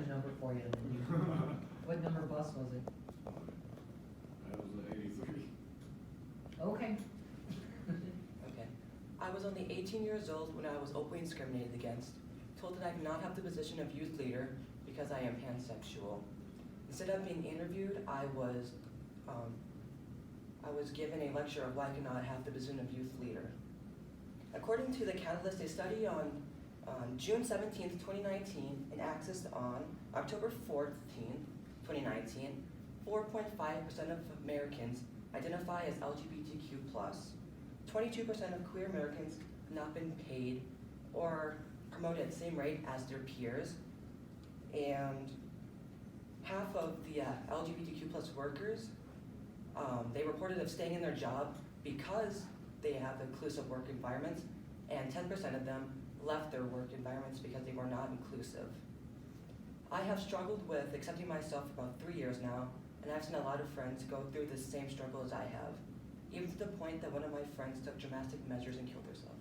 a number for you. What number bus was it? That was an 83. Okay. Okay. I was only 18 years old when I was openly discriminated against, told that I could not have the position of youth leader because I am pansexual. Instead of being interviewed, I was given a lecture of why I could not have the position of youth leader. According to the Catalyst, a study on June 17, 2019, and accessed on October 14, 2019, 4.5% of Americans identify as LGBTQ+. 22% of queer Americans have not been paid or promoted at the same rate as their peers, and half of the LGBTQ+ workers, they reported of staying in their job because they have inclusive work environments, and 10% of them left their work environments because they were not inclusive. I have struggled with accepting myself for about 3 years now, and I've seen a lot of friends go through the same struggle as I have, even to the point that one of my friends took drastic measures and killed herself.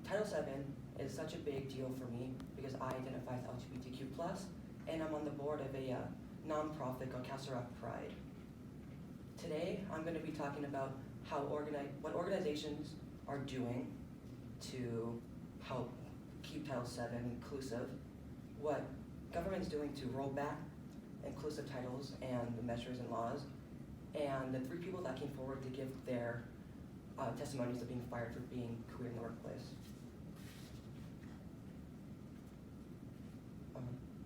Title VII is such a big deal for me because I identify as LGBTQ+, and I'm on the board of a nonprofit called Castle Rock Pride. Today, I'm going to be talking about what organizations are doing to help keep Title VII inclusive, what government's doing to roll back inclusive titles and the measures and laws, and the 3 people that came forward to give their testimonies of being fired for being queer in the workplace.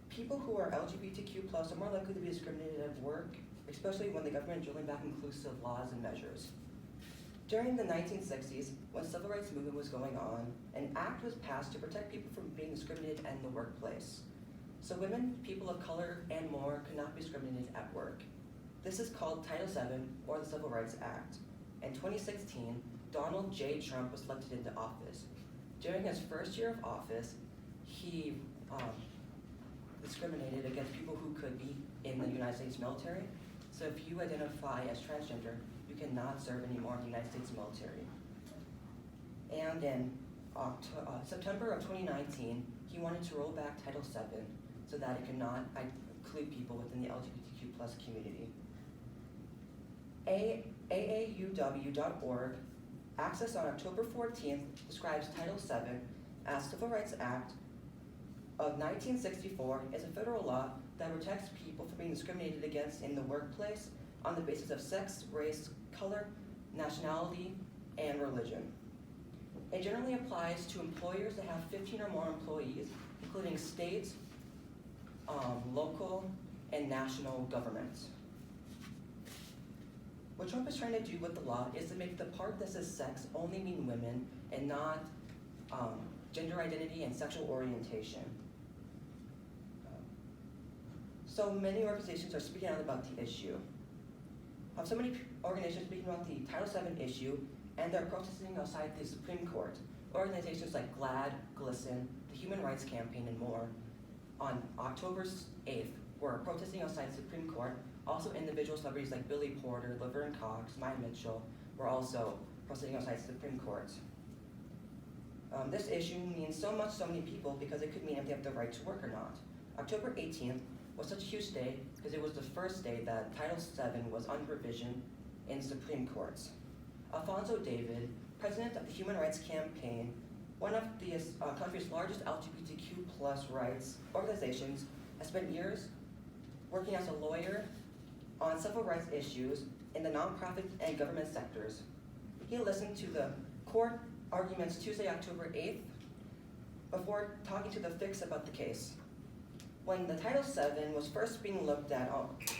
People who are LGBTQ+ are more likely to be discriminated at work, especially when the government is rolling back inclusive laws and measures. During the 1960s, when the civil rights movement was going on, an act was passed to protect people from being discriminated in the workplace. So women, people of color, and more could not be discriminated at work. This is called Title VII, or the Civil Rights Act. In 2016, Donald J. Trump was elected into office. During his first year of office, he discriminated against people who could be in the United States military. So if you identify as transgender, you cannot serve anymore in the United States military. And in September of 2019, he wanted to roll back Title VII so that it could not include people within the LGBTQ+ community. AAUW.org, accessed on October 14th, describes Title VII as Civil Rights Act of 1964 is a federal law that protects people from being discriminated against in the workplace on the basis of sex, race, color, nationality, and religion. It generally applies to employers that have 15 or more employees, including state, local, and national governments. What Trump is trying to do with the law is to make the part that says sex only mean women and not gender identity and sexual orientation. So many organizations are speaking out about the issue. So many organizations speaking about the Title VII issue, and they're protesting outside the Supreme Court. Organizations like GLAAD, GLSEN, the Human Rights Campaign, and more, on October 8th, were protesting outside the Supreme Court. Also, individual celebrities like Billy Porter, Laverne Cox, Maya Mitchell were also protesting outside the Supreme Court. This issue means so much to so many people because it could mean if they have the right to work or not. October 18th was such a huge day because it was the first day that Title VII was under revision in Supreme Courts. Alfonso David, president of the Human Rights Campaign, one of the country's largest LGBTQ+ rights organizations, has spent years working as a lawyer on civil rights issues in the nonprofit and government sectors. He listened to the court arguments Tuesday, October 8th, before talking to the Fix about the case. When the Title VII was first being looked at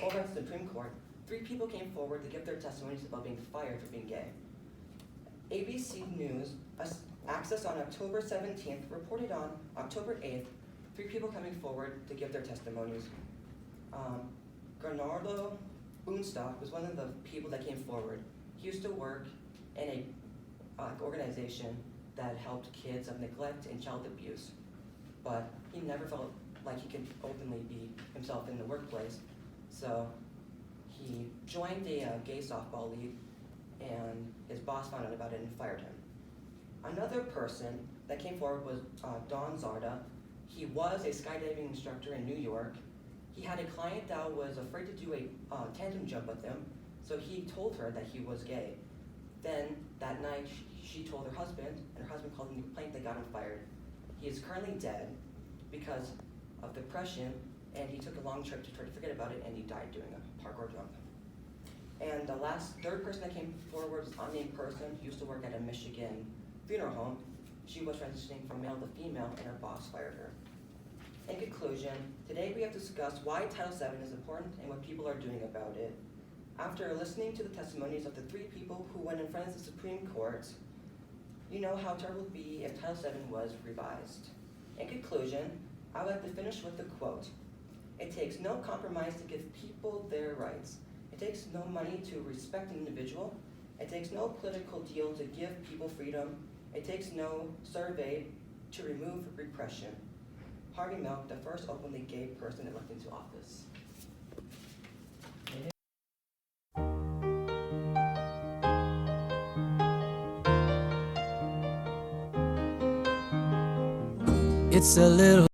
over at the Supreme Court, 3 people came forward to give their testimonies about being fired for being gay. ABC News, accessed on October 17th, reported on October 8th, 3 people coming forward to give their testimonies. Bernardo Boonstock was one of the people that came forward. He used to work in a organization that helped kids of neglect and child abuse, but he never felt like he could openly be himself in the workplace. So he joined a gay softball league, and his boss found out about it and fired him. Another person that came forward was Don Zarda. He was a skydiving instructor in New York. He had a client that was afraid to do a tandem jump with him, so he told her that he was gay. Then, that night, she told her husband, and her husband called in the complaint that got him fired. He is currently dead because of depression, and he took a long trip to try to forget about it, and he died doing a parkour jump. And the third person that came forward was an unnamed person who used to work at a Michigan funeral home. She was transitioning from male to female, and her boss fired her. In conclusion, today we have discussed why Title VII is important and what people are doing about it. After listening to the testimonies of the 3 people who went in front of the Supreme Court, you know how terrible it would be if Title VII was revised. In conclusion, I would like to finish with a quote. It takes no compromise to give people their rights. It takes no money to respect an individual. It takes no political deal to give people freedom. It takes no survey to remove repression. Harvey Milk, the first openly gay person elected into office. It's a little